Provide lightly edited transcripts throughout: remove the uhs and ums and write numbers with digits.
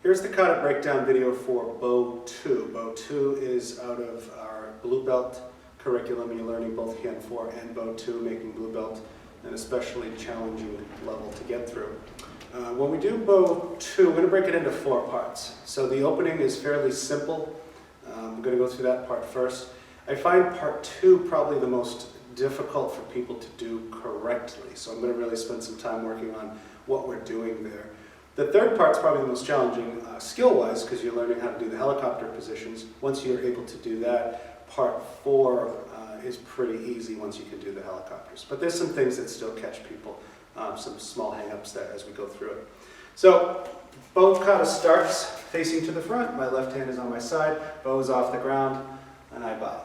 Here's the kata breakdown video for Bow 2. Bow 2 is out of our Blue Belt curriculum. You're learning both Hand 4 and Bow 2, making Blue Belt an especially challenging level to get through. When we do Bow 2, we're going to break it into 4 parts. So the opening is fairly simple. I'm going to go through that part first. I find part 2 probably the most difficult for people to do correctly. So I'm going to really spend some time working on what we're doing there. The third part's probably the most challenging skill-wise because you're learning how to do the helicopter positions. Once you're able to do that, part 4 is pretty easy once you can do the helicopters. But there's some things that still catch people, some small hang-ups there as we go through it. So bow kata starts facing to the front. My left hand is on my side, bow is off the ground, and I bow.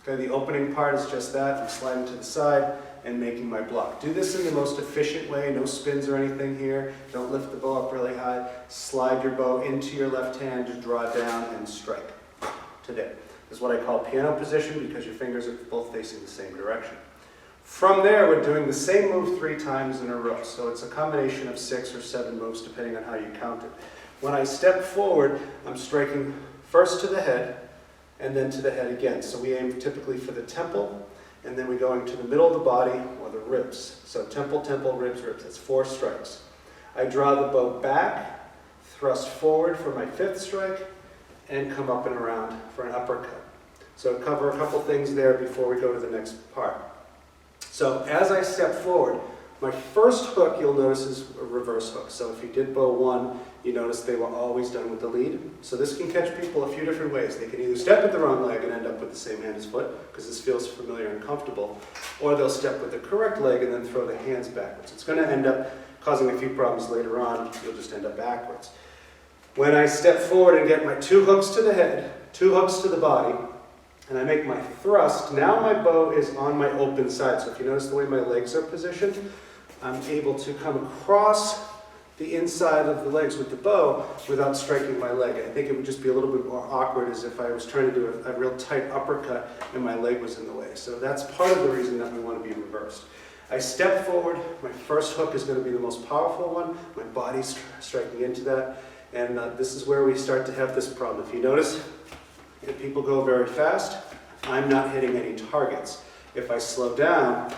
Okay, the opening part is just that. I'm sliding to the side and making my block. Do this in the most efficient way, no spins or anything here. Don't lift the bow up really high. Slide your bow into your left hand, just draw down and strike. Today. This is what I call piano position because your fingers are both facing the same direction. From there, we're doing the same move 3 times in a row. So it's a combination of 6 or 7 moves depending on how you count it. When I step forward, I'm striking first to the head and then to the head again. So we aim typically for the temple, and then we go into the middle of the body or the ribs. So temple, temple, ribs, ribs. That's 4 strikes. I draw the bow back, thrust forward for my 5th strike, and come up and around for an uppercut. So cover a couple things there before we go to the next part. So as I step forward, my first hook you'll notice is a reverse hook. So if you did Bow 1, you notice they were always done with the lead. So this can catch people a few different ways. They can either step with the wrong leg and end up with the same hand as foot, because this feels familiar and comfortable, or they'll step with the correct leg and then throw the hands backwards. It's going to end up causing a few problems later on. You'll just end up backwards. When I step forward and get my 2 hooks to the head, 2 hooks to the body, and I make my thrust, now my bow is on my open side. So if you notice the way my legs are positioned, I'm able to come across the inside of the legs with the bow without striking my leg. I think it would just be a little bit more awkward as if I was trying to do a real tight uppercut and my leg was in the way. So that's part of the reason that we want to be reversed. I step forward, my first hook is going to be the most powerful one, my body's striking into that, and this is where we start to have this problem. If you notice, if people go very fast, I'm not hitting any targets. If I slow down,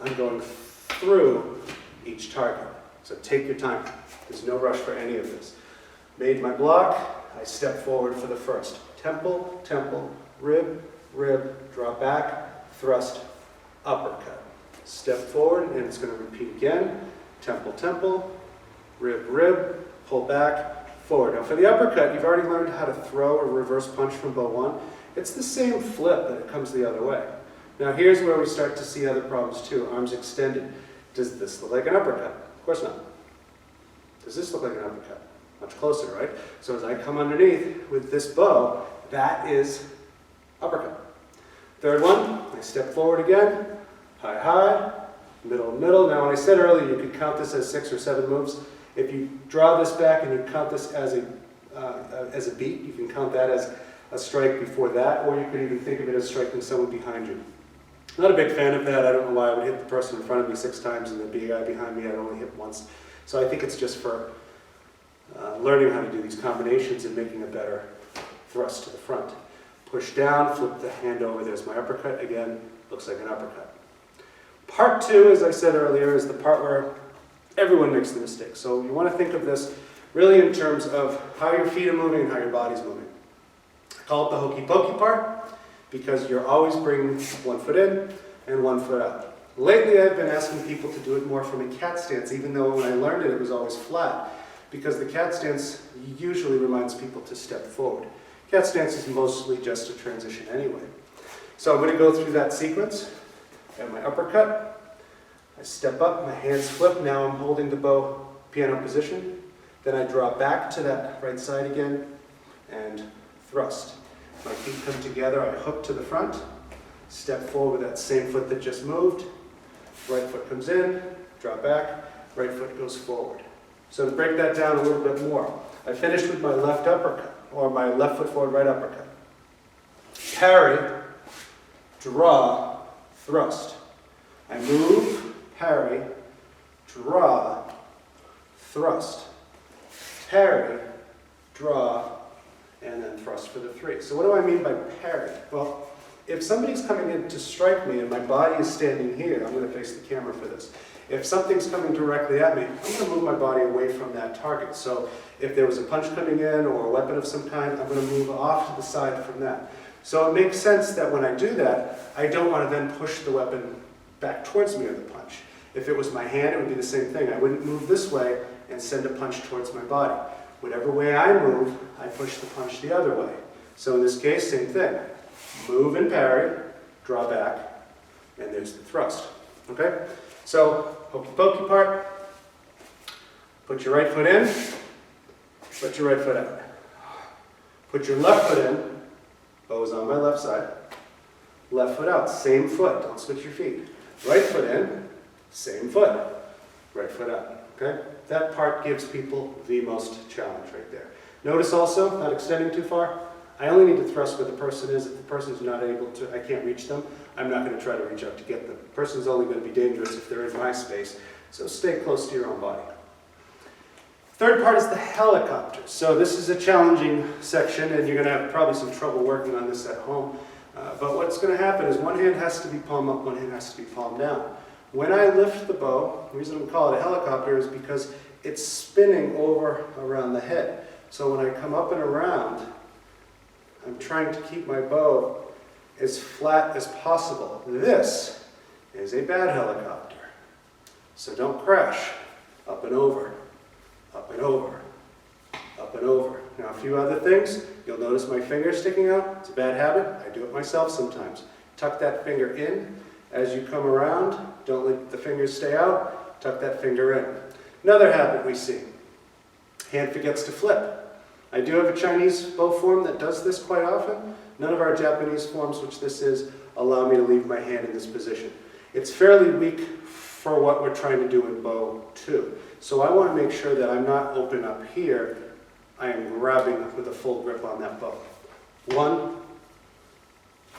I'm going through each target. So take your time. There's no rush for any of this. Made my block, I step forward for the first. Temple, temple, rib, rib, draw back, thrust, uppercut. Step forward, and it's going to repeat again. Temple, temple, rib, rib, pull back, forward. Now for the uppercut, you've already learned how to throw a reverse punch from Bow 1. It's the same flip, but it comes the other way. Now here's where we start to see other problems too. Arms extended. Does this look like an uppercut? Of course not. Does this look like an uppercut? Much closer, right? So as I come underneath with this bow, that is uppercut. Third one, I step forward again. High, high, middle, middle. Now when I said earlier you could count this as 6 or 7 moves. If you draw this back and you count this as a beat, you can count that as a strike before that, or you could even think of it as striking someone behind you. Not a big fan of that. I don't know why I would hit the person in front of me 6 times and the big guy behind me I'd only hit once. So I think it's just for learning how to do these combinations and making a better thrust to the front. Push down, flip the hand over. There's my uppercut. Again, looks like an uppercut. Part 2, as I said earlier, is the part where everyone makes the mistake. So you want to think of this really in terms of how your feet are moving and how your body's moving. I call it the hokey pokey part because you're always bringing 1 foot in and 1 foot out. Lately I've been asking people to do it more from a cat stance, even though when I learned it, it was always flat, because the cat stance usually reminds people to step forward. Cat stance is mostly just a transition anyway. So I'm going to go through that sequence. I have my uppercut. I step up, my hands flip, now I'm holding the bow piano position. Then I draw back to that right side again and thrust. My feet come together, I hook to the front, step forward with that same foot that just moved. Right foot comes in, draw back, right foot goes forward. So to break that down a little bit more, I finished with my left uppercut, or my left foot forward, right uppercut. Parry, draw, thrust. I move, parry, draw, thrust, parry, draw, and then thrust for the 3. So what do I mean by parry? Well, if somebody's coming in to strike me and my body is standing here, I'm going to face the camera for this. If something's coming directly at me, I'm going to move my body away from that target. So if there was a punch coming in or a weapon of some kind, I'm going to move off to the side from that. So it makes sense that when I do that, I don't want to then push the weapon back towards me with a punch. If it was my hand, it would be the same thing. I wouldn't move this way and send a punch towards my body. Whatever way I move, I push the punch the other way. So in this case, same thing. Move and parry, draw back, and there's the thrust. Okay? So, hokey pokey part. Put your right foot in, put your right foot out. Put your left foot in, bow's on my left side. Left foot out, same foot, don't switch your feet. Right foot in, same foot. Right foot out. Okay? That part gives people the most challenge right there. Notice also, not extending too far, I only need to thrust where the person is. If the person's not able to, I can't reach them, I'm not going to try to reach out to get them. The person's only going to be dangerous if they're in my space, so stay close to your own body. Third part is the helicopter. So this is a challenging section, and you're going to have probably some trouble working on this at home. But what's going to happen is one hand has to be palm up, one hand has to be palm down. When I lift the bow, the reason we call it a helicopter is because it's spinning over around the head. So when I come up and around, I'm trying to keep my bow as flat as possible. This is a bad helicopter. So don't crash. Up and over, up and over, up and over. Now a few other things. You'll notice my finger sticking out. It's a bad habit. I do it myself sometimes. Tuck that finger in. As you come around, don't let the fingers stay out. Tuck that finger in. Another habit we see. Hand forgets to flip. I do have a Chinese bow form that does this quite often. None of our Japanese forms, which this is, allow me to leave my hand in this position. It's fairly weak for what we're trying to do in bow 2. So I want to make sure that I'm not open up here. I am grabbing with a full grip on that bow. 1,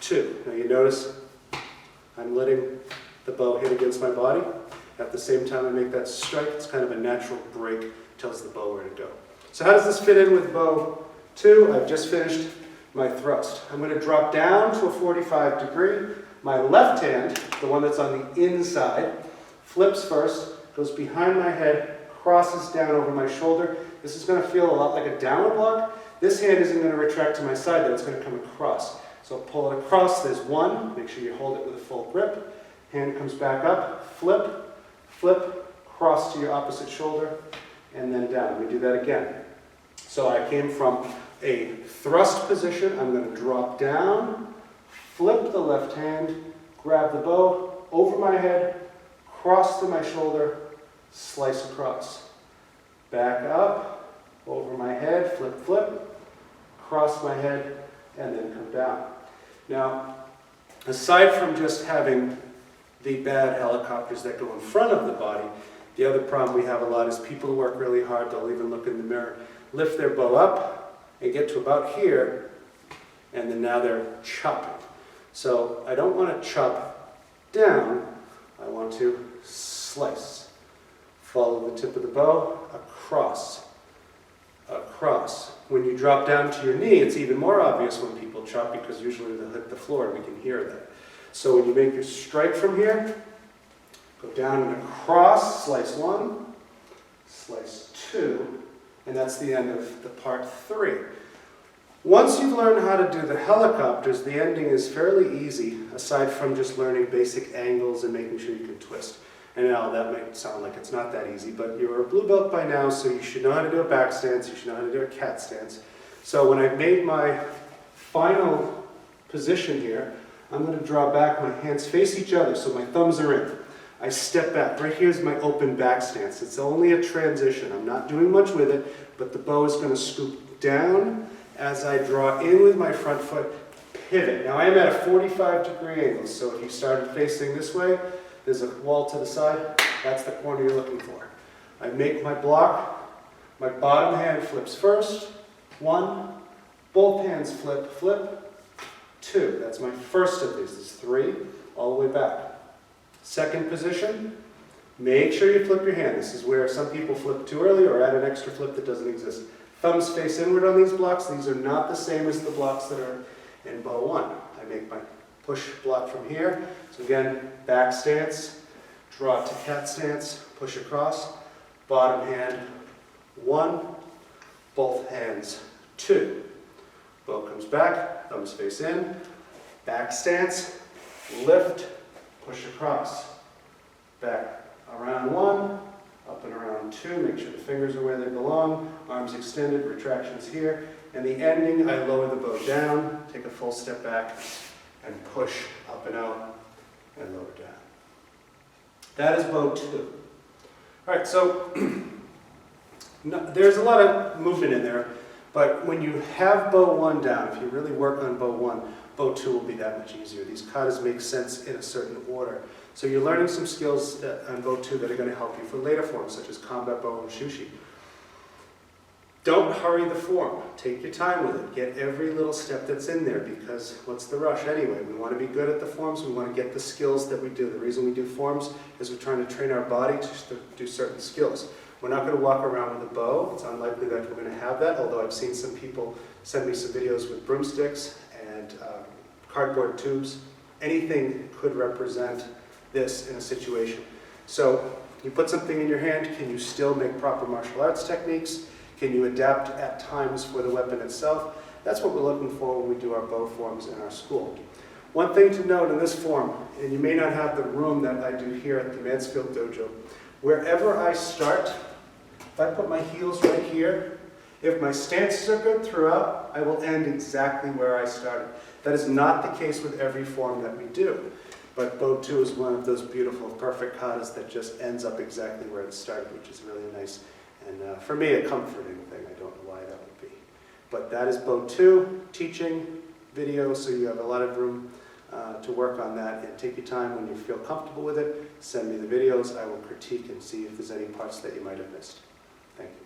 2. Now you notice I'm letting the bow hit against my body. At the same time I make that strike, it's kind of a natural break, tells the bow where to go. So how does this fit in with bow 2? I've just finished my thrust. I'm going to drop down to a 45 degree. My left hand, the one that's on the inside, flips first, goes behind my head, crosses down over my shoulder. This is going to feel a lot like a downward block. This hand isn't going to retract to my side, though. It's going to come across. So pull it across. There's 1. Make sure you hold it with a full grip. Hand comes back up. Flip, flip, cross to your opposite shoulder, and then down. Let me do that again. So I came from a thrust position. I'm going to drop down, flip the left hand, grab the bow over my head, cross to my shoulder, slice across. Back up, over my head, flip, flip, cross my head, and then come down. Now, aside from just having the bad helicopters that go in front of the body, the other problem we have a lot is people who work really hard, they'll even look in the mirror, lift their bow up and get to about here, and then now they're chopping. So I don't want to chop down, I want to slice. Follow the tip of the bow, across, across. When you drop down to your knee, it's even more obvious when people chop because usually they'll hit the floor and we can hear that. So when you make your strike from here, go down and across, slice 1, slice 2, and that's the end of the part 3. Once you've learned how to do the helicopters, the ending is fairly easy, aside from just learning basic angles and making sure you can twist. And now that might sound like it's not that easy, but you're a blue belt by now, so you should know how to do a back stance, you should know how to do a cat stance. So when I've made my final position here, I'm going to draw back, my hands face each other, so my thumbs are in. I step back. Right here's my open back stance. It's only a transition. I'm not doing much with it, but the bow is going to scoop down as I draw in with my front foot, pivot. Now I am at a 45-degree angle, so if you started facing this way, there's a wall to the side, that's the corner you're looking for. I make my block, my bottom hand flips first, 1, both hands flip, flip, 2. That's my first of these. There's 3, all the way back. Second position, make sure you flip your hand. This is where some people flip too early or add an extra flip that doesn't exist. Thumbs face inward on these blocks. These are not the same as the blocks that are in bow 1. I make my push block from here. So again, back stance, draw to cat stance, push across, bottom hand 1, both hands 2. Bow comes back, thumbs face in, back stance, lift, push across, back around 1, up and around 2, make sure the fingers are where they belong, arms extended, retractions here, and the ending, I lower the bow down, take a full step back, and push up and out, and lower down. That is bow 2. All right, so there's a lot of movement in there, but when you have bow 1 down, if you really work on bow 1, bow 2 will be that much easier. These katas make sense in a certain order. So you're learning some skills on bow 2 that are going to help you for later forms, such as combat bow and shushi. Don't hurry the form. Take your time with it. Get every little step that's in there, because what's the rush anyway? We want to be good at the forms. We want to get the skills that we do. The reason we do forms is we're trying to train our body to do certain skills. We're not going to walk around with a bow. It's unlikely that we're going to have that, although I've seen some people send me some videos with broomsticks and cardboard tubes. Anything could represent this in a situation. So you put something in your hand, can you still make proper martial arts techniques? Can you adapt at times for the weapon itself? That's what we're looking for when we do our bow forms in our school. One thing to note in this form, and you may not have the room that I do here at the Mansfield Dojo, wherever I start, if I put my heels right here, if my stances are good throughout, I will end exactly where I started. That is not the case with every form that we do. But bow 2 is one of those beautiful, perfect katas that just ends up exactly where it started, which is really nice. And for me, a comforting thing. I don't know why that would be. But that is bow 2, teaching video, so you have a lot of room to work on that. And take your time when you feel comfortable with it. Send me the videos. I will critique and see if there's any parts that you might have missed. Thank you.